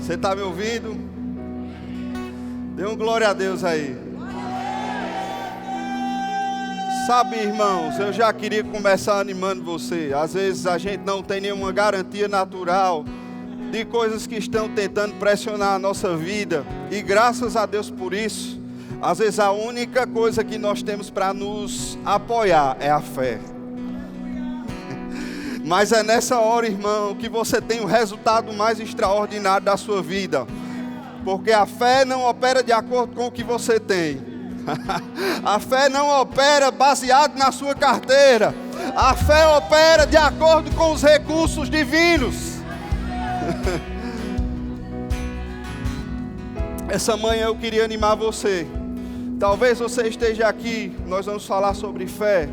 Você está me ouvindo? Dê um glória a Deus aí. Sabe, irmãos, eu já queria começar animando você. Às vezes a gente não tem nenhuma garantia natural de coisas que estão tentando pressionar a nossa vida. E graças a Deus por isso. Às vezes a única coisa que nós temos para nos apoiar é a fé. Mas é nessa hora, irmão, que você tem o resultado mais extraordinário da sua vida. Porque a fé não opera de acordo com o que você tem. A fé não opera baseado na sua carteira. A fé opera de acordo com os recursos divinos. Essa manhã eu queria animar você. Talvez você esteja aqui, nós vamos falar sobre fé.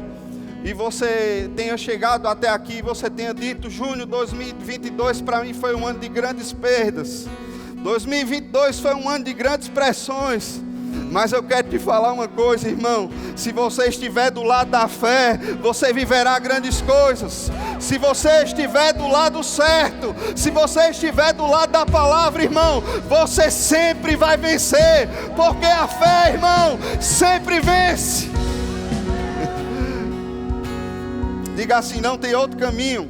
E você tenha chegado até aqui, você tenha dito, junho 2022 para mim foi um ano de grandes perdas. 2022 foi um ano de grandes pressões. Mas eu quero te falar uma coisa, irmão. Se você estiver do lado da fé, você viverá grandes coisas. Se você estiver do lado certo, se você estiver do lado da palavra, irmão, você sempre vai vencer. Porque a fé, irmão, sempre vence. Diga assim, não tem outro caminho.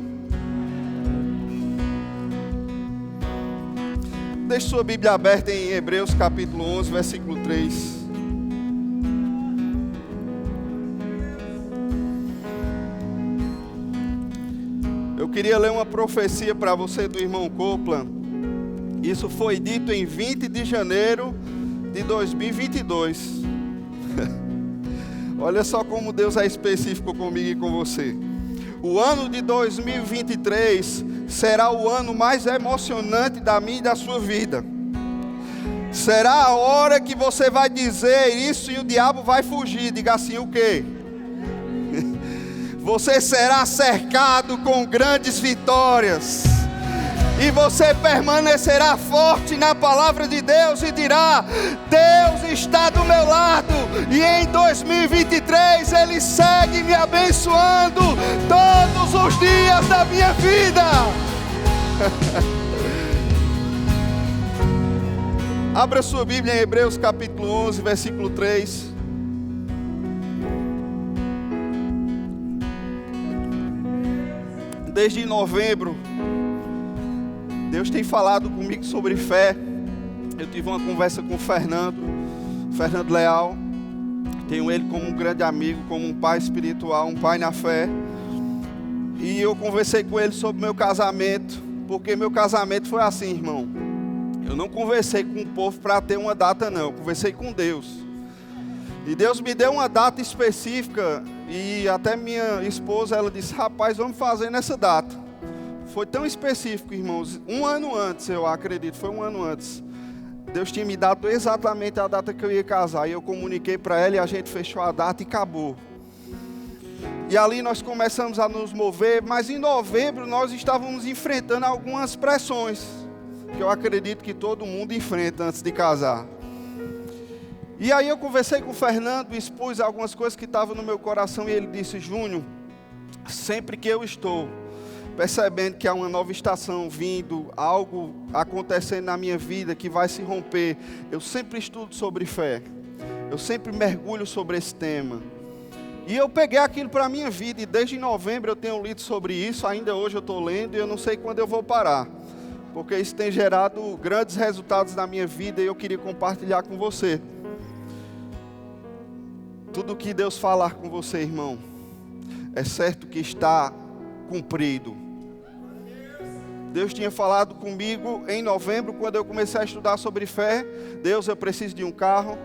Deixe sua Bíblia aberta em Hebreus capítulo 11, versículo 3. Eu queria ler uma profecia para você do irmão Copeland. Isso foi dito em 20 de janeiro de 2022. Olha só como Deus é específico comigo e com você. O ano de 2023 será o ano mais emocionante da minha e da sua vida. Será a hora que você vai dizer isso e o diabo vai fugir. Diga assim, o quê? Você será cercado com grandes vitórias. E você permanecerá forte na palavra de Deus e dirá, Deus está do meu lado. E em 2023 Ele segue me abençoando todos os dias da minha vida. Abra sua Bíblia em Hebreus capítulo 11, versículo 3. Desde novembro, Deus tem falado comigo sobre fé. Eu tive uma conversa com o Fernando Leal. Tenho ele como um grande amigo, como um pai espiritual, um pai na fé. E eu conversei com ele sobre meu casamento, porque meu casamento foi assim, irmão. Eu não conversei com o povo para ter uma data, não. Eu conversei com Deus. E Deus me deu uma data específica. E até minha esposa, ela disse, rapaz, vamos fazer nessa data. Foi tão específico, irmãos. Um ano antes, eu acredito, foi um ano antes. Deus tinha me dado exatamente a data que eu ia casar. E eu comuniquei para ela e a gente fechou a data e acabou. E ali nós começamos a nos mover. Mas em novembro nós estávamos enfrentando algumas pressões. Que eu acredito que todo mundo enfrenta antes de casar. E aí eu conversei com o Fernando, expus algumas coisas que estavam no meu coração. E ele disse, Júnior, sempre que eu estou percebendo que há uma nova estação vindo, algo acontecendo na minha vida que vai se romper, eu sempre estudo sobre fé, eu sempre mergulho sobre esse tema, e eu peguei aquilo para a minha vida, e desde novembro eu tenho lido sobre isso, ainda hoje eu estou lendo, e eu não sei quando eu vou parar, porque isso tem gerado grandes resultados na minha vida, e eu queria compartilhar com você. Tudo que Deus falar com você, irmão, é certo que está cumprido. Deus tinha falado comigo em novembro, quando eu comecei a estudar sobre fé. Deus, eu preciso de um carro.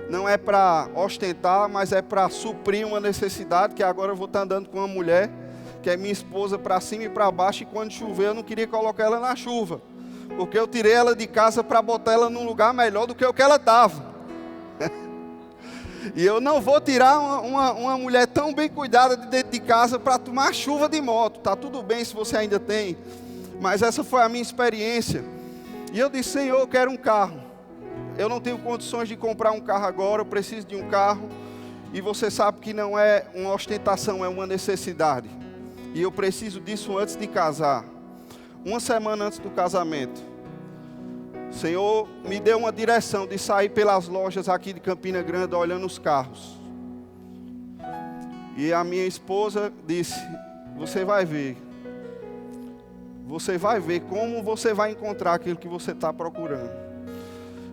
Não é para ostentar, mas é para suprir uma necessidade, que agora eu vou estar andando com uma mulher, que é minha esposa, para cima e para baixo, e quando chover eu não queria colocar ela na chuva, porque eu tirei ela de casa para botar ela num lugar melhor do que o que ela estava. E eu não vou tirar uma mulher tão bem cuidada de dentro de casa para tomar chuva de moto. Tá tudo bem se você ainda tem, mas essa foi a minha experiência. E eu disse, Senhor, eu quero um carro. Eu não tenho condições de comprar um carro agora, eu preciso de um carro. E você sabe que não é uma ostentação, é uma necessidade. E eu preciso disso antes de casar. Uma semana antes do casamento, Senhor me deu uma direção de sair pelas lojas aqui de Campina Grande olhando os carros. E a minha esposa disse: você vai ver. Você vai ver como você vai encontrar aquilo que você está procurando.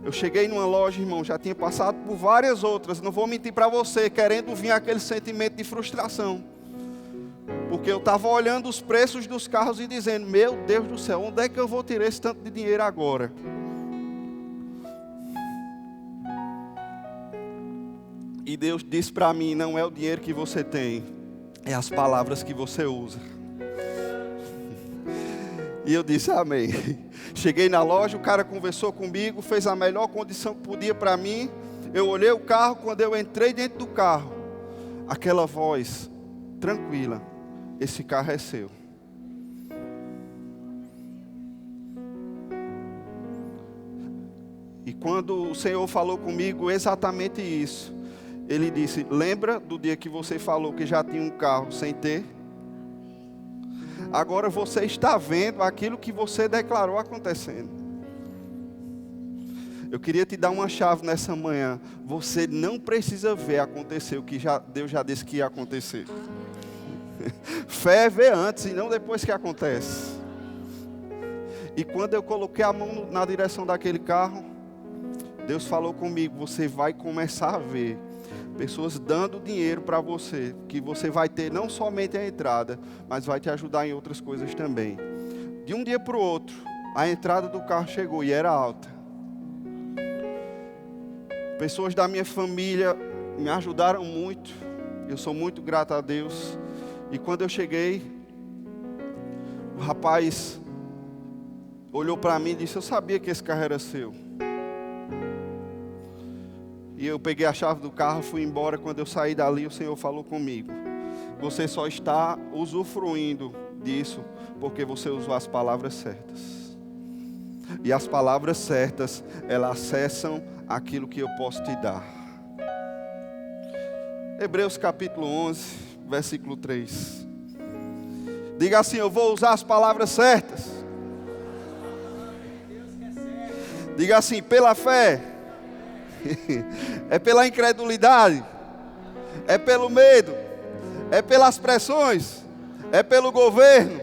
Eu cheguei numa loja, irmão, já tinha passado por várias outras. Não vou mentir para você, querendo vir aquele sentimento de frustração. Porque eu estava olhando os preços dos carros e dizendo: meu Deus do céu, onde é que eu vou tirar esse tanto de dinheiro agora? E Deus disse para mim: não é o dinheiro que você tem, é as palavras que você usa. E eu disse: amém. Cheguei na loja, o cara conversou comigo, fez a melhor condição que podia para mim. Eu olhei o carro, quando eu entrei dentro do carro, aquela voz tranquila: esse carro é seu. E quando o Senhor falou comigo exatamente isso, Ele disse: lembra do dia que você falou que já tinha um carro sem ter? Agora você está vendo aquilo que você declarou acontecendo. Eu queria te dar uma chave nessa manhã. Você não precisa ver acontecer o que Deus já disse que ia acontecer. Fé é ver antes e não depois que acontece. E quando eu coloquei a mão na direção daquele carro, Deus falou comigo: você vai começar a ver pessoas dando dinheiro para você, que você vai ter não somente a entrada, mas vai te ajudar em outras coisas também. De um dia para o outro, a entrada do carro chegou e era alta. Pessoas da minha família me ajudaram muito. Eu sou muito grato a Deus. E quando eu cheguei, o rapaz olhou para mim e disse: eu sabia que esse carro era seu. E eu peguei a chave do carro, fui embora. Quando eu saí dali, o Senhor falou comigo: você só está usufruindo disso porque você usou as palavras certas. E as palavras certas, elas acessam aquilo que eu posso te dar. Hebreus capítulo 11, versículo 3. Diga assim: eu vou usar as palavras certas. Diga assim: pela fé. É pela incredulidade, é pelo medo, é pelas pressões, é pelo governo,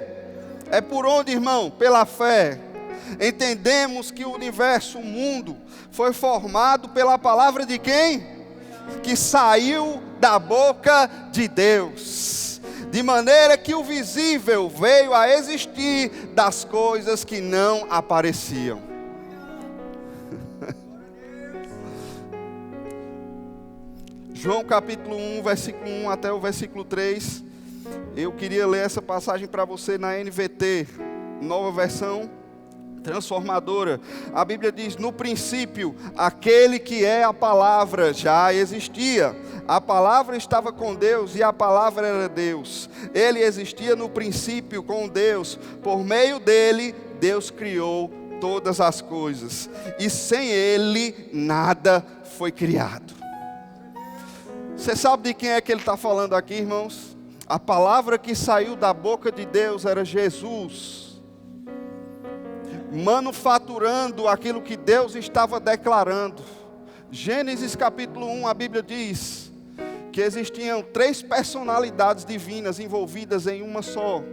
é por onde, irmão? Pela fé. Entendemos que o universo, o mundo, foi formado pela palavra de quem? Que saiu da boca de Deus. De maneira que o visível veio a existir das coisas que não apareciam. João capítulo 1, versículo 1 até o versículo 3. Eu queria ler essa passagem para você na NVT, nova versão transformadora. A Bíblia diz: no princípio, aquele que é a palavra já existia. A palavra estava com Deus e a palavra era Deus. Ele existia no princípio com Deus. Por meio dele, Deus criou todas as coisas. E sem ele, nada foi criado. Você sabe de quem é que ele está falando aqui, irmãos? A palavra que saiu da boca de Deus era Jesus, manufaturando aquilo que Deus estava declarando. Gênesis capítulo 1, a Bíblia diz que existiam 3 personalidades divinas envolvidas em uma só.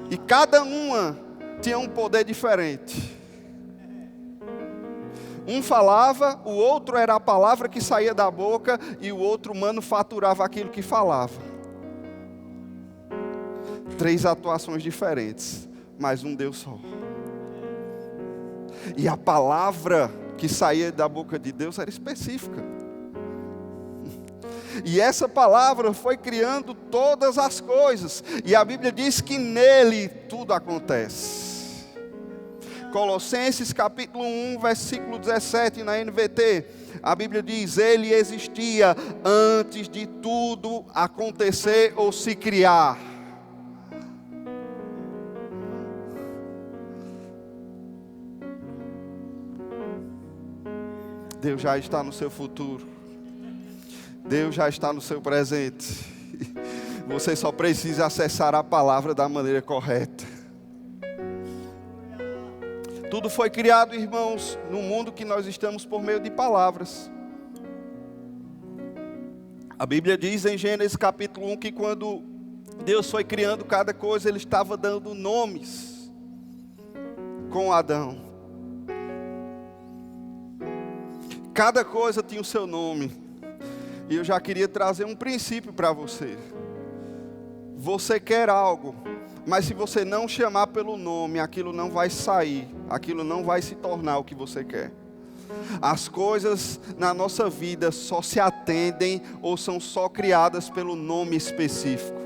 E cada uma tinha um poder diferente. Um falava, o outro era a palavra que saía da boca, e o outro manufaturava aquilo que falava. 3 atuações diferentes, mas um Deus só. E a palavra que saía da boca de Deus era específica. E essa palavra foi criando todas as coisas. E a Bíblia diz que nele tudo acontece. Colossenses capítulo 1, versículo 17 na NVT. A Bíblia diz: ele existia antes de tudo acontecer ou se criar. Deus já está no seu futuro. Deus já está no seu presente. Você só precisa acessar a palavra da maneira correta. Tudo foi criado, irmãos, no mundo que nós estamos por meio de palavras. A Bíblia diz em Gênesis capítulo 1 que quando Deus foi criando cada coisa, Ele estava dando nomes com Adão. Cada coisa tinha o seu nome. E eu já queria trazer um princípio para você. Você quer algo, mas se você não chamar pelo nome, aquilo não vai sair, aquilo não vai se tornar o que você quer. As coisas na nossa vida só se atendem ou são só criadas pelo nome específico.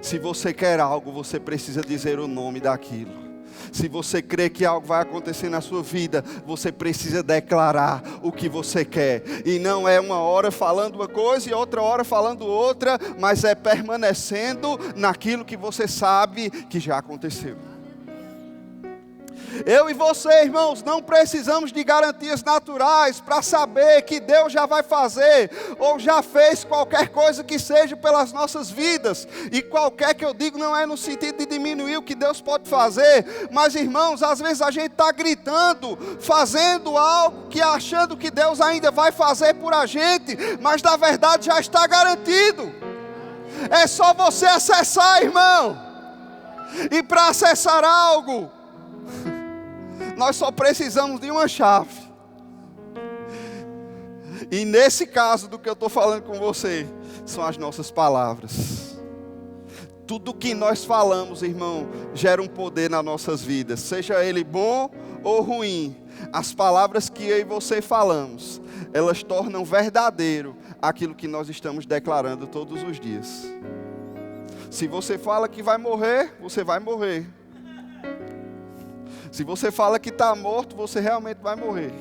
Se você quer algo, você precisa dizer o nome daquilo. Se você crê que algo vai acontecer na sua vida, você precisa declarar o que você quer. E não é uma hora falando uma coisa e outra hora falando outra, mas é permanecendo naquilo que você sabe que já aconteceu. Eu e você, irmãos, não precisamos de garantias naturais para saber que Deus já vai fazer ou já fez qualquer coisa que seja pelas nossas vidas. E qualquer que eu digo não é no sentido de diminuir o que Deus pode fazer, mas, irmãos, às vezes a gente está gritando, fazendo algo que achando que Deus ainda vai fazer por a gente, mas na verdade já está garantido. É só você acessar, irmão. E para acessar algo, nós só precisamos de uma chave. E nesse caso do que eu estou falando com você, são as nossas palavras. Tudo que nós falamos, irmão, gera um poder nas nossas vidas. Seja ele bom ou ruim. As palavras que eu e você falamos, elas tornam verdadeiro aquilo que nós estamos declarando todos os dias. Se você fala que vai morrer, você vai morrer. Se você fala que está morto, você realmente vai morrer.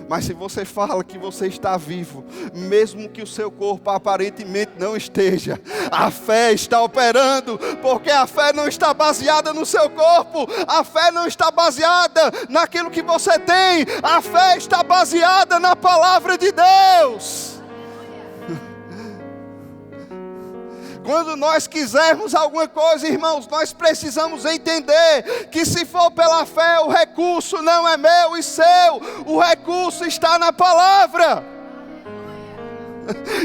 Mas se você fala que você está vivo, mesmo que o seu corpo aparentemente não esteja, a fé está operando, porque a fé não está baseada no seu corpo, a fé não está baseada naquilo que você tem, a fé está baseada na palavra de Deus. Quando nós quisermos alguma coisa, irmãos, nós precisamos entender que se for pela fé, o recurso não é meu e seu, o recurso está na palavra.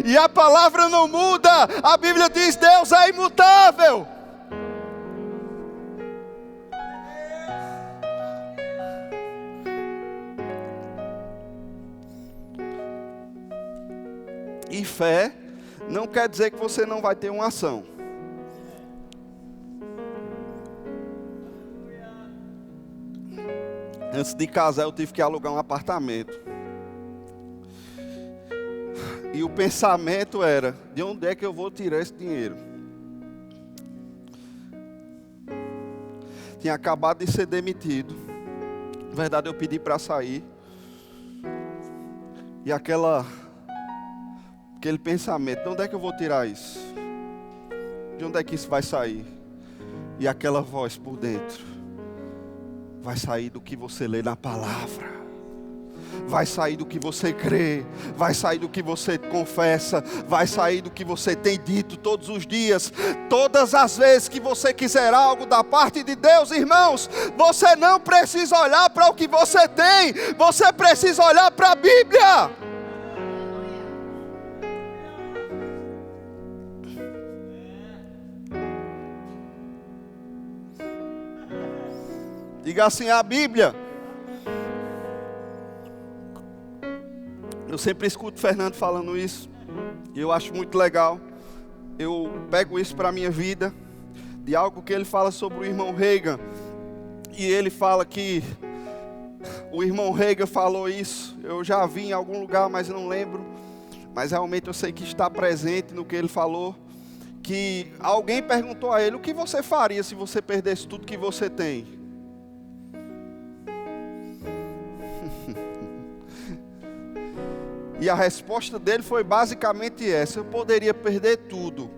E a palavra não muda, a Bíblia diz: Deus é imutável. E fé não quer dizer que você não vai ter uma ação. Antes de casar, eu tive que alugar um apartamento. E o pensamento era: de onde é que eu vou tirar esse dinheiro? Tinha acabado de ser demitido. Na verdade, eu pedi para sair. E aquele pensamento: de onde é que eu vou tirar isso? De onde é que isso vai sair? E aquela voz por dentro: vai sair do que você lê na palavra, vai sair do que você crê, vai sair do que você confessa, vai sair do que você tem dito todos os dias. Todas as vezes que você quiser algo da parte de Deus, irmãos, você não precisa olhar para o que você tem, você precisa olhar para a Bíblia. Diga assim: a Bíblia. Eu sempre escuto o Fernando falando isso, e eu acho muito legal. Eu pego isso para a minha vida, de algo que ele fala sobre o irmão Reagan. E ele fala que o irmão Reagan falou isso. Eu já vi em algum lugar, mas não lembro. Mas realmente eu sei que está presente no que ele falou. Que alguém perguntou a ele: o que você faria se você perdesse tudo que você tem? E a resposta dele foi basicamente essa: eu poderia perder tudo,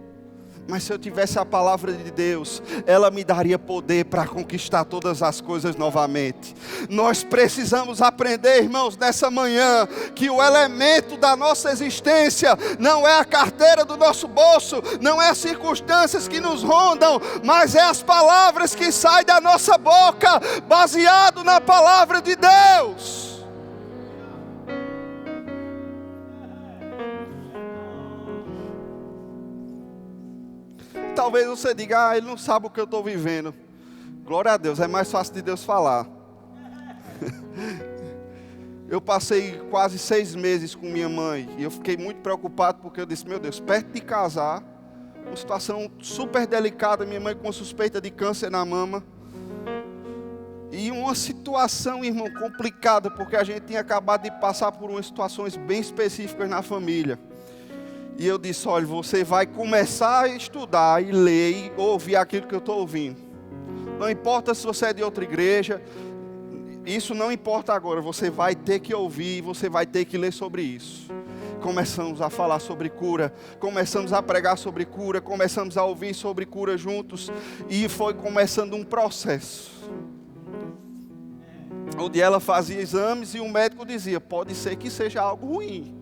Mas se eu tivesse a palavra de Deus, ela me daria poder para conquistar todas as coisas novamente. Nós precisamos aprender, irmãos, nessa manhã, que o elemento da nossa existência não é a carteira do nosso bolso, não é as circunstâncias que nos rondam, mas é as palavras que saem da nossa boca, baseado na palavra de Deus. Talvez você diga, ele não sabe o que eu estou vivendo. Glória a Deus, é mais fácil de Deus falar. Eu passei quase 6 meses com minha mãe, e eu fiquei muito preocupado, porque eu disse, meu Deus, perto de casar, uma situação super delicada, minha mãe com suspeita de câncer na mama, e uma situação, irmão, complicada, porque a gente tinha acabado de passar por umas situações bem específicas na família. E eu disse, olha, você vai começar a estudar e ler e ouvir aquilo que eu estou ouvindo. Não importa se você é de outra igreja, isso não importa agora, você vai ter que ouvir, você vai ter que ler sobre isso. Começamos a falar sobre cura, começamos a pregar sobre cura, começamos a ouvir sobre cura juntos, e foi começando um processo. Onde ela fazia exames e o médico dizia, pode ser que seja algo ruim.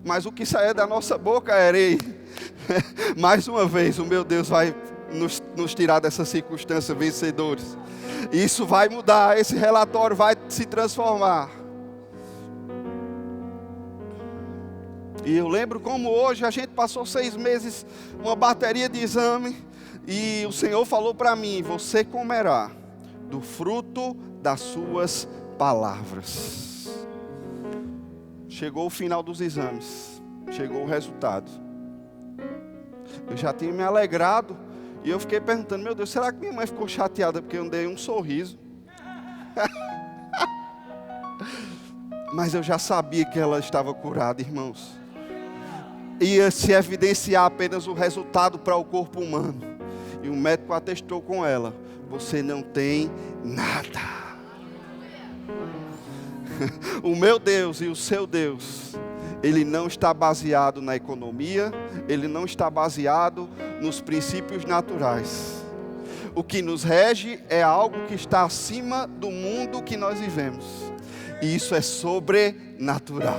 Mas o que saía da nossa boca era, ei, mais uma vez, o meu Deus vai nos tirar dessa circunstância vencedores. Isso vai mudar, esse relatório vai se transformar. E eu lembro como hoje a gente passou 6 meses, uma bateria de exame, e o Senhor falou para mim, você comerá do fruto das suas palavras. Chegou o final dos exames, chegou o resultado. Eu já tinha me alegrado, e eu fiquei perguntando, meu Deus, será que minha mãe ficou chateada porque eu dei um sorriso? Mas eu já sabia que ela estava curada, irmãos. Ia se evidenciar apenas o resultado para o corpo humano. E o médico atestou com ela, você não tem nada. O meu Deus e o seu Deus, Ele não está baseado na economia, Ele não está baseado nos princípios naturais. O que nos rege é algo que está acima do mundo que nós vivemos. E isso é sobrenatural.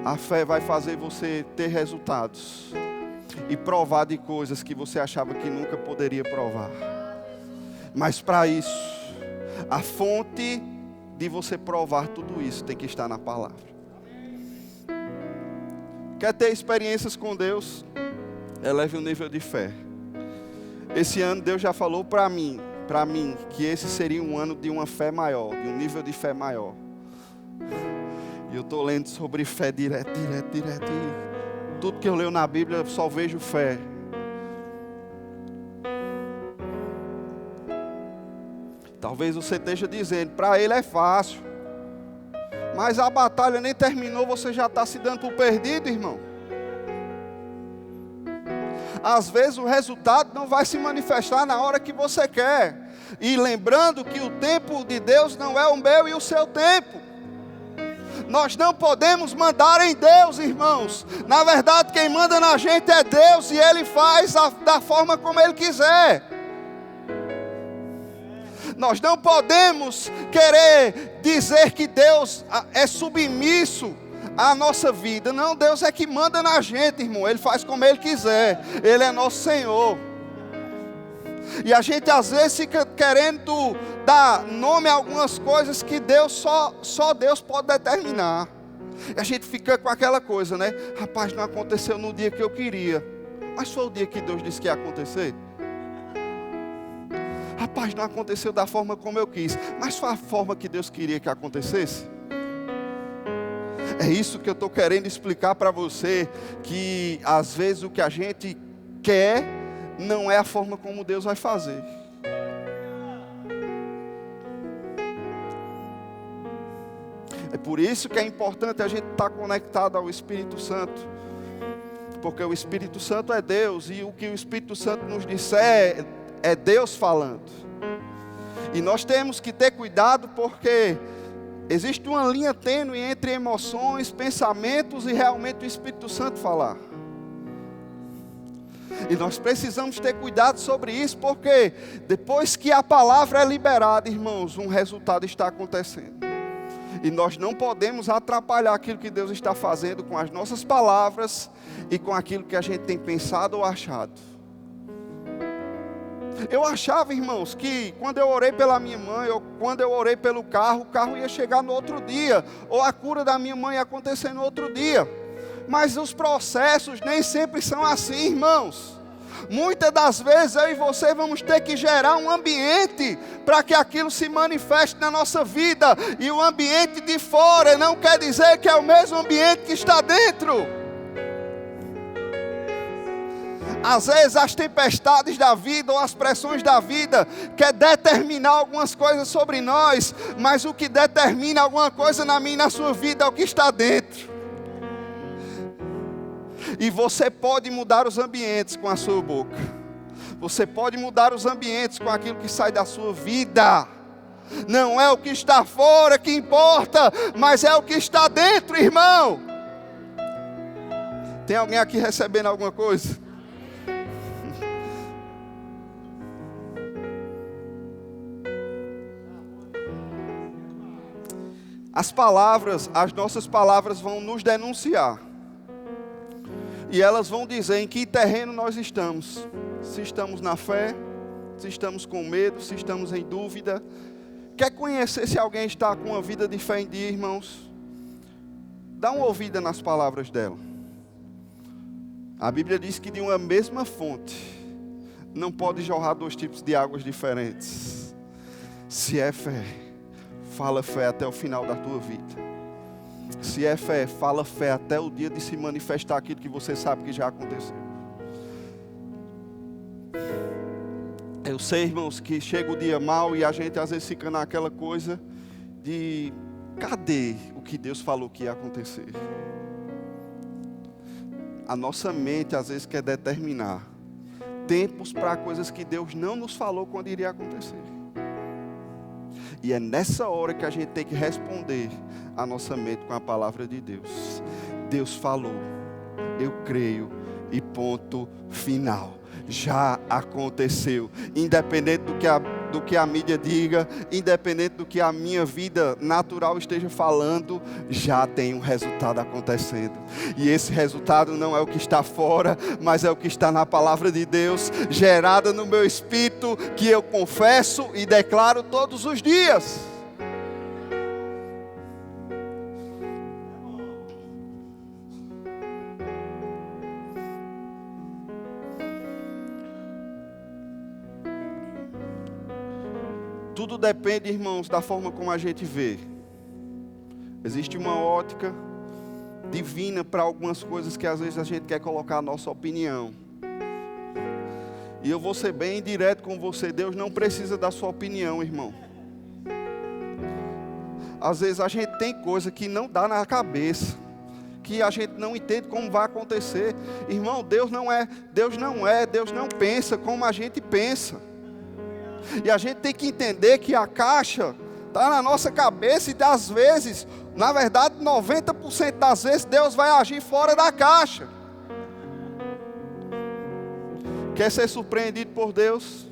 A fé vai fazer você ter resultados e provar de coisas que você achava que nunca poderia provar. Mas para isso, a fonte de você provar tudo isso tem que estar na palavra. Quer ter experiências com Deus? Eleve o nível de fé. Esse ano Deus já falou para mim, que esse seria um ano de uma fé maior, de um nível de fé maior. E eu estou lendo sobre fé direto. E tudo que eu leio na Bíblia, eu só vejo fé. Talvez você esteja dizendo, para ele é fácil. Mas a batalha nem terminou, você já está se dando por perdido, irmão. Às vezes o resultado não vai se manifestar na hora que você quer. E lembrando que o tempo de Deus não é o meu e o seu tempo. Nós não podemos mandar em Deus, irmãos. Na verdade, quem manda na gente é Deus, e Ele faz da forma como Ele quiser. Nós não podemos querer dizer que Deus é submisso à nossa vida. Não, Deus é que manda na gente, irmão. Ele faz como Ele quiser. Ele é nosso Senhor. E a gente às vezes fica querendo dar nome a algumas coisas que Deus só Deus pode determinar. E a gente fica com aquela coisa, né? Rapaz, não aconteceu no dia que eu queria. Mas foi o dia que Deus disse que ia acontecer. Rapaz, não aconteceu da forma como eu quis, mas foi a forma que Deus queria que acontecesse. É isso que eu estou querendo explicar para você, que às vezes o que a gente quer não é a forma como Deus vai fazer. É por isso que é importante a gente estar conectado ao Espírito Santo, porque o Espírito Santo é Deus, e o que o Espírito Santo nos disser é Deus falando. E nós temos que ter cuidado, porque existe uma linha tênue entre emoções, pensamentos e realmente o Espírito Santo falar. E nós precisamos ter cuidado sobre isso, porque depois que a palavra é liberada, irmãos, um resultado está acontecendo. E nós não podemos atrapalhar aquilo que Deus está fazendo com as nossas palavras e com aquilo que a gente tem pensado ou achado. Eu achava, irmãos, que quando eu orei pela minha mãe, ou quando eu orei pelo carro, o carro ia chegar no outro dia, ou a cura da minha mãe ia acontecer no outro dia. Mas os processos nem sempre são assim, irmãos. Muitas das vezes eu e você vamos ter que gerar um ambiente para que aquilo se manifeste na nossa vida. E o ambiente de fora não quer dizer que é o mesmo ambiente que está dentro. Às vezes as tempestades da vida ou as pressões da vida quer determinar algumas coisas sobre nós, mas o que determina alguma coisa na minha e na sua vida é o que está dentro. E você pode mudar os ambientes com a sua boca. Você pode mudar os ambientes com aquilo que sai da sua vida. Não é o que está fora que importa, mas é o que está dentro, irmão. Tem alguém aqui recebendo alguma coisa? As nossas palavras vão nos denunciar. E elas vão dizer em que terreno nós estamos. Se estamos na fé, se estamos com medo, se estamos em dúvida. Quer conhecer se alguém está com uma vida de fé em dia, irmãos? Dá uma ouvida nas palavras dela. A Bíblia diz que de uma mesma fonte não pode jorrar dois tipos de águas diferentes. Se é fé, fala fé até o final da tua vida. Se é fé, fala fé até o dia de se manifestar aquilo que você sabe que já aconteceu. Eu sei, irmãos, que chega o dia mau e a gente às vezes fica naquela coisa de cadê o que Deus falou que ia acontecer? A nossa mente às vezes quer determinar tempos para coisas que Deus não nos falou quando iria acontecer. E é nessa hora que a gente tem que responder a nossa mente com a palavra de Deus. Deus falou, eu creio e ponto final. Já aconteceu. Independente do que a mídia diga, independente do que a minha vida natural esteja falando, já tem um resultado acontecendo. E esse resultado não é o que está fora, mas é o que está na palavra de Deus, gerada no meu espírito, que eu confesso e declaro todos os dias. Tudo depende, irmãos, da forma como a gente vê. Existe uma ótica divina para algumas coisas que às vezes a gente quer colocar a nossa opinião. E eu vou ser bem direto com você, Deus não precisa da sua opinião, irmão. Às vezes a gente tem coisa que não dá na cabeça, que a gente não entende como vai acontecer. Irmão, Deus não pensa como a gente pensa. E a gente tem que entender que a caixa está na nossa cabeça e às vezes, na verdade 90% das vezes Deus vai agir fora da caixa. Quer ser surpreendido por Deus?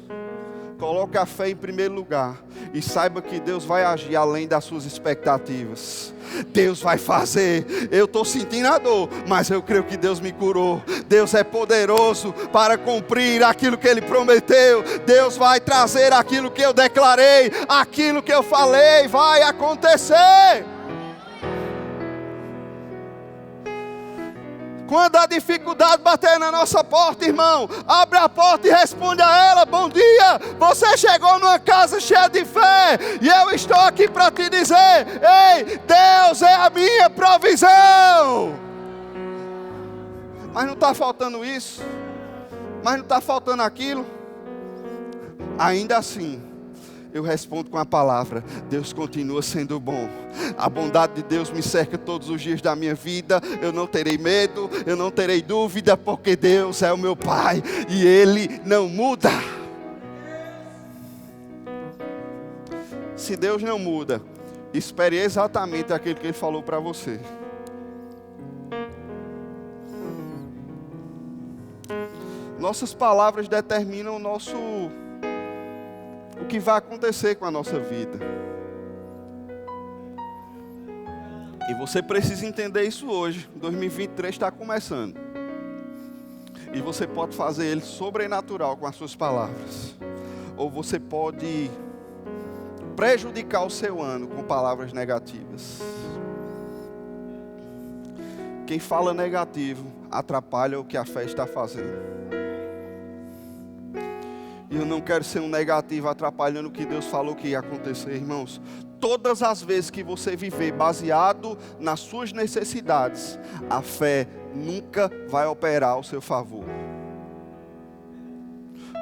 Coloque a fé em primeiro lugar e saiba que Deus vai agir além das suas expectativas. Deus vai fazer. Eu estou sentindo a dor, mas eu creio que Deus me curou. Deus é poderoso para cumprir aquilo que Ele prometeu. Deus vai trazer aquilo que eu declarei, aquilo que eu falei vai acontecer. Quando a dificuldade bater na nossa porta, irmão, abre a porta e responde a ela: bom dia, você chegou numa casa cheia de fé, e eu estou aqui para te dizer: ei, Deus é a minha provisão. Mas não está faltando isso, mas não está faltando aquilo. Ainda assim, eu respondo com a palavra: Deus continua sendo bom. A bondade de Deus me cerca todos os dias da minha vida. Eu não terei medo, eu não terei dúvida, porque Deus é o meu Pai e Ele não muda. Se Deus não muda, espere exatamente aquilo que Ele falou para você. Nossas palavras determinam o que vai acontecer com a nossa vida. E você precisa entender isso hoje. 2023 está começando. E você pode fazer ele sobrenatural com as suas palavras. Ou você pode prejudicar o seu ano com palavras negativas. Quem fala negativo atrapalha o que a fé está fazendo. E eu não quero ser um negativo atrapalhando o que Deus falou que ia acontecer, irmãos. Todas as vezes que você viver baseado nas suas necessidades, a fé nunca vai operar ao seu favor.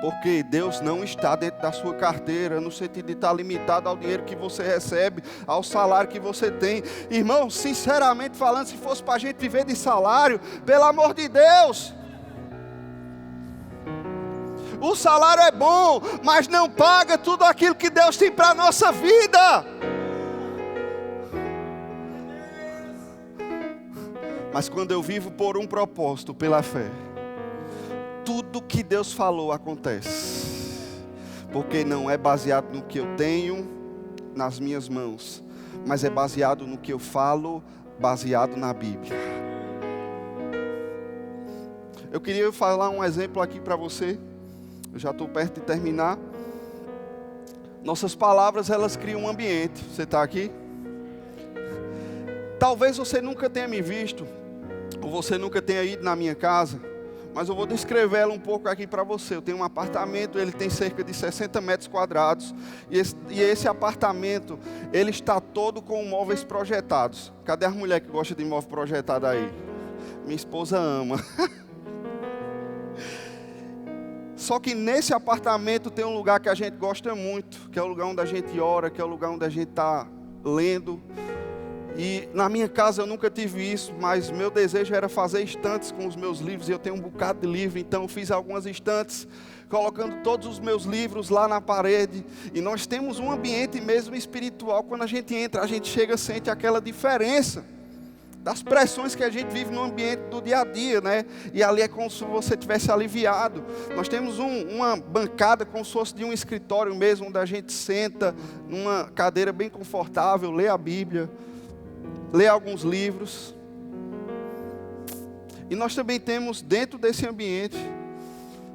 Porque Deus não está dentro da sua carteira, no sentido de estar limitado ao dinheiro que você recebe, ao salário que você tem. Irmão, sinceramente falando, se fosse para a gente viver de salário, pelo amor de Deus, o salário é bom, mas não paga tudo aquilo que Deus tem para a nossa vida. Mas quando eu vivo por um propósito, pela fé, tudo que Deus falou acontece. Porque não é baseado no que eu tenho nas minhas mãos, mas é baseado no que eu falo, baseado na Bíblia. Eu queria falar um exemplo aqui para você. Eu já estou perto de terminar. Nossas palavras, elas criam um ambiente. Você está aqui? Talvez você nunca tenha me visto, ou você nunca tenha ido na minha casa, mas eu vou descrevê-la um pouco aqui para você. Eu tenho um apartamento, ele tem cerca de 60 metros quadrados, e esse apartamento, ele está todo com móveis projetados. Cadê as mulheres que gostam de móvel projetado aí? Minha esposa ama. Só que nesse apartamento tem um lugar que a gente gosta muito, que é o lugar onde a gente ora, que é o lugar onde a gente está lendo. E na minha casa eu nunca tive isso, mas meu desejo era fazer estantes com os meus livros, e eu tenho um bocado de livro, então eu fiz algumas estantes, colocando todos os meus livros lá na parede. E nós temos um ambiente mesmo espiritual. Quando a gente entra, a gente chega, sente aquela diferença das pressões que a gente vive no ambiente do dia a dia, né? E ali é como se você tivesse aliviado. Nós temos uma bancada como se fosse de um escritório mesmo, onde a gente senta numa cadeira bem confortável, lê a Bíblia, lê alguns livros. E nós também temos dentro desse ambiente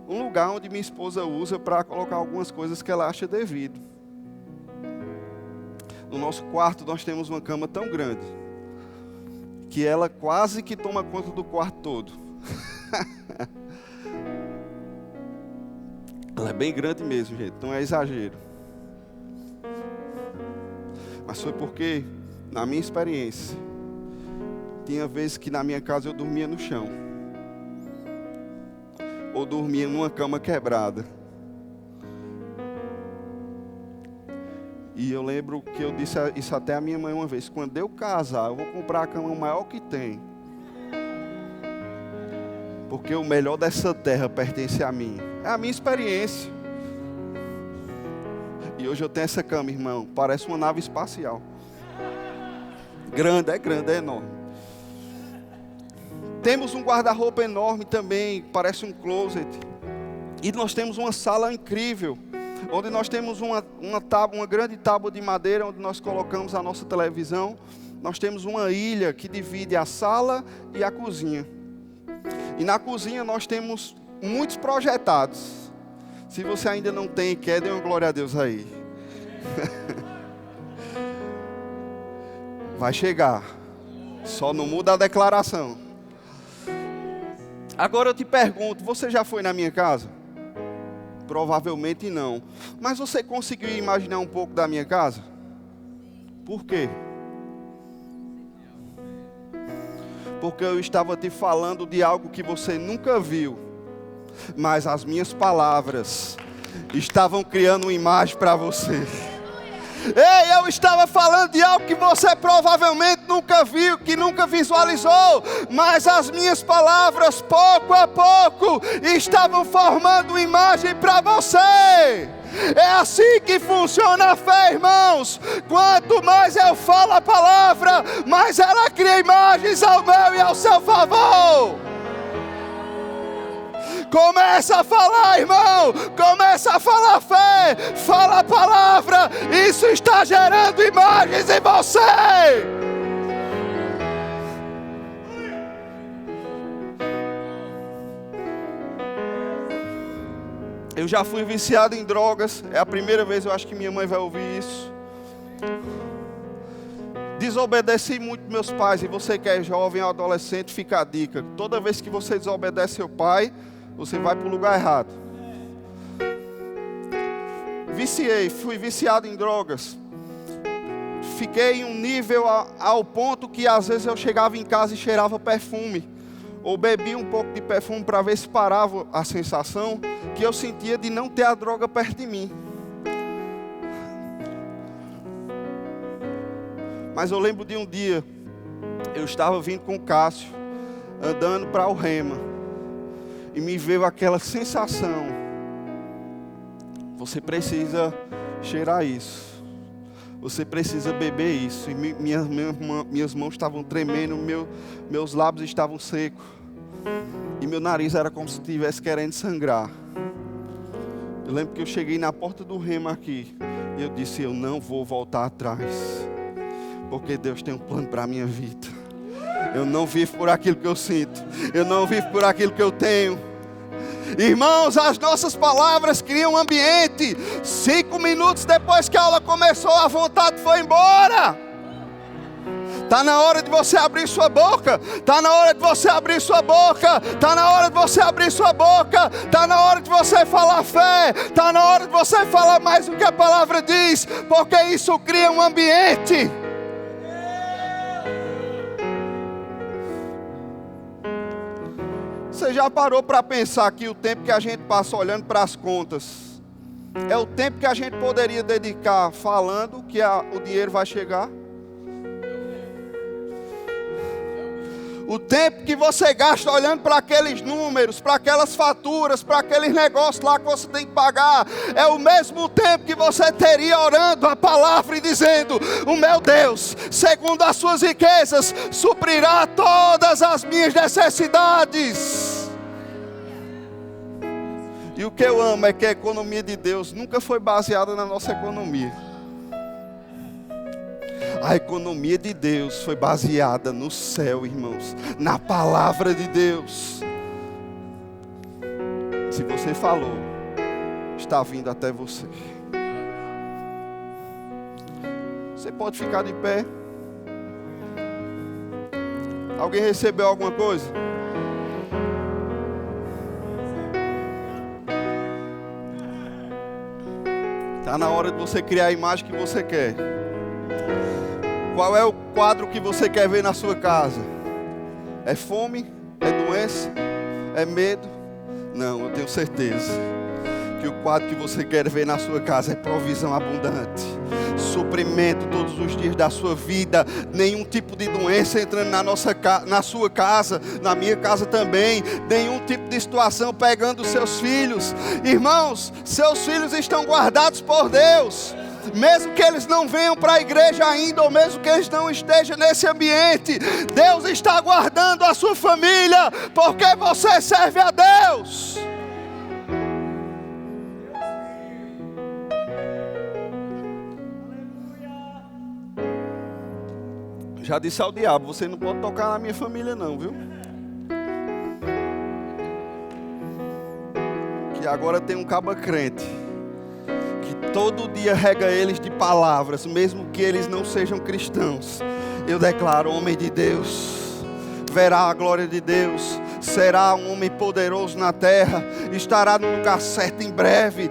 um lugar onde minha esposa usa para colocar algumas coisas que ela acha devido. No nosso quarto nós temos uma cama tão grande que ela quase que toma conta do quarto todo. Ela é bem grande mesmo, gente, não é exagero. Mas foi porque, na minha experiência, tinha vezes que na minha casa eu dormia no chão, ou dormia numa cama quebrada. E eu lembro que eu disse isso até a minha mãe uma vez: quando eu casar, eu vou comprar a cama maior que tem, porque o melhor dessa terra pertence a mim. É a minha experiência. E hoje eu tenho essa cama, irmão, parece uma nave espacial. Grande, é enorme. Temos um guarda-roupa enorme também, parece um closet. E nós temos uma sala incrível, onde nós temos uma grande tábua de madeira, onde nós colocamos a nossa televisão. Nós temos uma ilha que divide a sala e a cozinha. E na cozinha nós temos muitos projetados. Se você ainda não tem, dê uma glória a Deus aí. Vai chegar. Só não muda a declaração. Agora eu te pergunto, você já foi na minha casa? Provavelmente não. Mas você conseguiu imaginar um pouco da minha casa? Por quê? Porque eu estava te falando de algo que você nunca viu, mas as minhas palavras estavam criando uma imagem para você. Ei, eu estava falando de algo que você provavelmente nunca viu, que nunca visualizou, mas as minhas palavras, pouco a pouco, estavam formando uma imagem para você. É assim que funciona a fé, irmãos. Quanto mais eu falo a palavra, mais ela cria imagens ao meu e ao seu favor. Começa a falar, irmão. Começa a falar fé. Fala a palavra. Isso está gerando imagens em você. Eu já fui viciado em drogas. É a primeira vez, eu acho que minha mãe vai ouvir isso. Desobedeci muito meus pais. E você que é jovem ou adolescente, fica a dica. Toda vez que você desobedece seu pai, você vai para o lugar errado. Fui viciado em drogas. Fiquei em um nível ao ponto que às vezes eu chegava em casa e cheirava perfume. Ou bebia um pouco de perfume para ver se parava a sensação que eu sentia de não ter a droga perto de mim. Mas eu lembro de um dia, eu estava vindo com o Cássio, andando para o Rema, e me veio aquela sensação: você precisa cheirar isso, você precisa beber isso. E minhas mãos estavam tremendo, meus lábios estavam secos, e meu nariz era como se estivesse querendo sangrar. Eu lembro que eu cheguei na porta do Rema aqui, e eu disse: eu não vou voltar atrás, porque Deus tem um plano para a minha vida. Eu não vivo por aquilo que eu sinto, eu não vivo por aquilo que eu tenho. Irmãos, as nossas palavras criam um ambiente. 5 minutos depois que a aula começou, a vontade foi embora. Está na hora de você abrir sua boca. Está na hora de você abrir sua boca. Está na hora de você abrir sua boca. Está na hora de você falar fé. Está na hora de você falar mais do que a palavra diz, porque isso cria um ambiente. Você já parou para pensar que o tempo que a gente passa olhando para as contas é o tempo que a gente poderia dedicar falando que o dinheiro vai chegar? O tempo que você gasta olhando para aqueles números, para aquelas faturas, para aqueles negócios lá que você tem que pagar, é o mesmo tempo que você teria orando a palavra e dizendo: o meu Deus, segundo as suas riquezas, suprirá todas as minhas necessidades. E o que eu amo é que a economia de Deus nunca foi baseada na nossa economia. A economia de Deus foi baseada no céu, irmãos, na palavra de Deus. Se você falou, está vindo até você. Você pode ficar de pé. Alguém recebeu alguma coisa? Está na hora de você criar a imagem que você quer. Qual é o quadro que você quer ver na sua casa? É fome? É doença? É medo? Não, eu tenho certeza que o quadro que você quer ver na sua casa é provisão abundante, suprimento todos os dias da sua vida, nenhum tipo de doença entrando na sua casa, na minha casa também, nenhum tipo de situação pegando os seus filhos. Irmãos, seus filhos estão guardados por Deus. Mesmo que eles não venham para a igreja ainda, ou mesmo que eles não estejam nesse ambiente, Deus está guardando a sua família, porque você serve a Deus. Já disse ao diabo: você não pode tocar na minha família não, viu? Que agora tem um caba crente todo dia rega eles de palavras, mesmo que eles não sejam cristãos. Eu declaro: homem de Deus, verá a glória de Deus, será um homem poderoso na terra, estará no lugar certo em breve,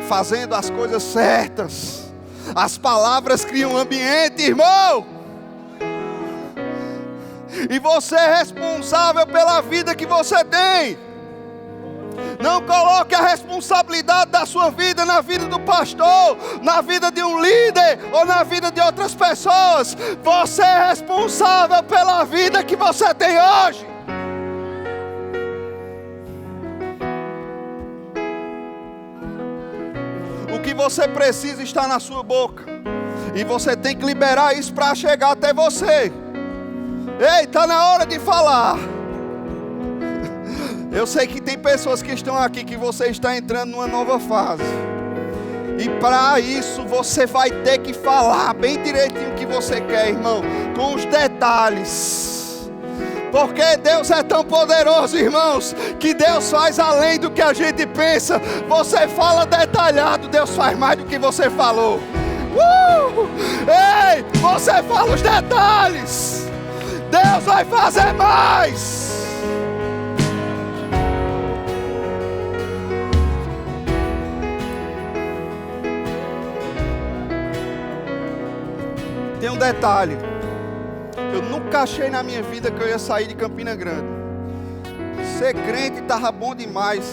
fazendo as coisas certas. As palavras criam ambiente, irmão. E você é responsável pela vida que você tem. Não coloque a responsabilidade da sua vida na vida do pastor, na vida de um líder ou na vida de outras pessoas. Você é responsável pela vida que você tem hoje. O que você precisa está na sua boca, e você tem que liberar isso para chegar até você. Ei, está na hora de falar. Eu sei que tem pessoas que estão aqui que você está entrando numa nova fase. E para isso você vai ter que falar bem direitinho o que você quer, irmão, com os detalhes. Porque Deus é tão poderoso, irmãos, que Deus faz além do que a gente pensa. Você fala detalhado, Deus faz mais do que você falou. Ei, você fala os detalhes, Deus vai fazer mais. Tem um detalhe. Eu nunca achei na minha vida que eu ia sair de Campina Grande. Ser crente estava bom demais.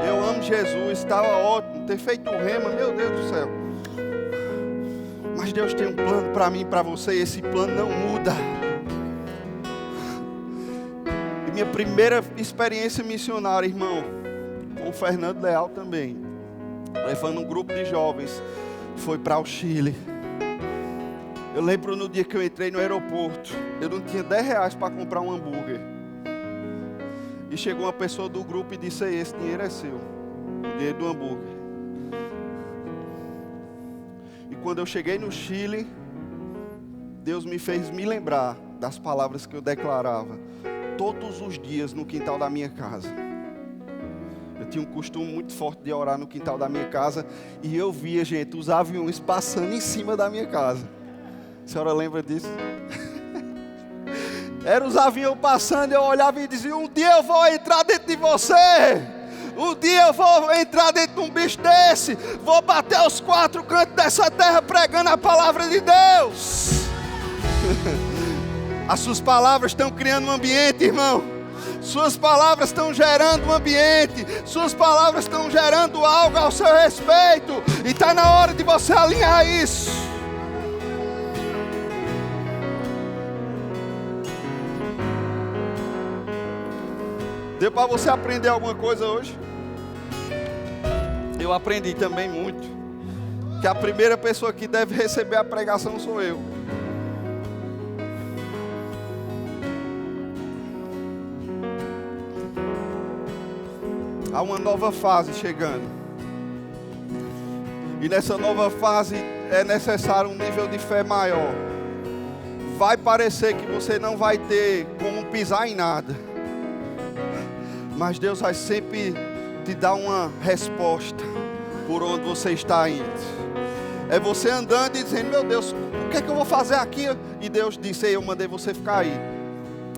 Eu amo Jesus, estava ótimo. Ter feito o rema, meu Deus do céu. Mas Deus tem um plano para mim e para você, e esse plano não muda. E minha primeira experiência missionária, irmão, com o Fernando Leal também, levando um grupo de jovens, foi para o Chile. Eu lembro no dia que eu entrei no aeroporto, eu não tinha 10 reais para comprar um hambúrguer. E chegou uma pessoa do grupo e disse: esse dinheiro é seu, o dinheiro do hambúrguer. E quando eu cheguei no Chile, Deus me fez me lembrar das palavras que eu declarava todos os dias no quintal da minha casa. Eu tinha um costume muito forte de orar no quintal da minha casa, e eu via, gente, os aviões passando em cima da minha casa. A senhora lembra disso? Eram os aviões passando, eu olhava e dizia: um dia eu vou entrar dentro de você. Um dia eu vou entrar dentro de um bicho desse. Vou bater os 4 cantos dessa terra pregando a palavra de Deus. As suas palavras estão criando um ambiente, irmão. Suas palavras estão gerando um ambiente. Suas palavras estão gerando algo ao seu respeito. E está na hora de você alinhar isso. Deu para você aprender alguma coisa hoje? Eu aprendi também muito. Que a primeira pessoa que deve receber a pregação sou eu. Há uma nova fase chegando. E nessa nova fase é necessário um nível de fé maior. Vai parecer que você não vai ter como pisar em nada. Mas Deus vai sempre te dar uma resposta por onde você está indo. É você andando e dizendo: meu Deus, o que é que eu vou fazer aqui? E Deus disse: eu mandei você ficar aí.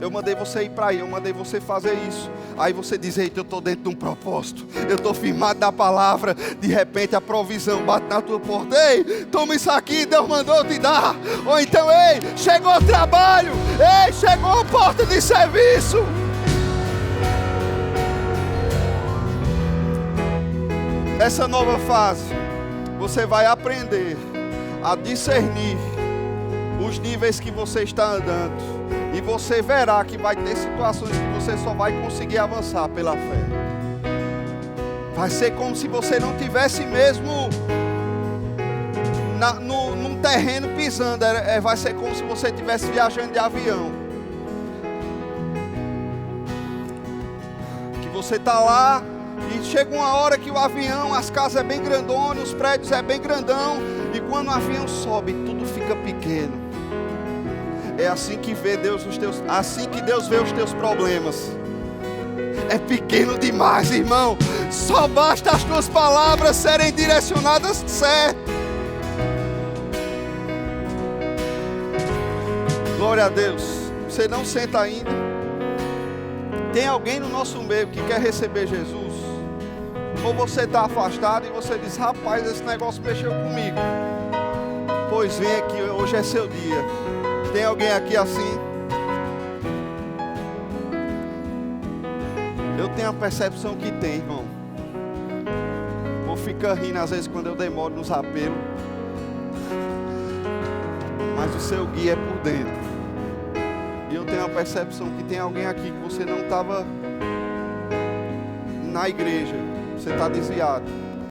Eu mandei você ir para aí, eu mandei você fazer isso. Aí você diz: eita, eu estou dentro de um propósito. Eu estou firmado na palavra. De repente a provisão bate na tua porta. Ei, toma isso aqui, Deus mandou te dar. Ou então: ei, chegou o trabalho. Ei, chegou a porta de serviço. Nessa nova fase, você vai aprender a discernir os níveis que você está andando. E você verá que vai ter situações que você só vai conseguir avançar pela fé. Vai ser como se você não tivesse mesmo num terreno pisando. Vai ser como se você estivesse viajando de avião. Que você está lá. E chega uma hora que o avião, as casas é bem grandona, os prédios é bem grandão. E quando o avião sobe, tudo fica pequeno. É assim que vê Deus assim que Deus vê os teus problemas. É pequeno demais, irmão. Só basta as tuas palavras serem direcionadas certo. Glória a Deus. Você não senta ainda. Tem alguém no nosso meio que quer receber Jesus? Ou você está afastado e você diz: rapaz, esse negócio mexeu comigo. Pois vem aqui, hoje é seu dia. Tem alguém aqui assim? Eu tenho a percepção que tem, irmão. Vou ficar rindo às vezes quando eu demoro nos apelos. Mas o seu guia é por dentro. E eu tenho a percepção que tem alguém aqui que você não estava na igreja. Você está desviado.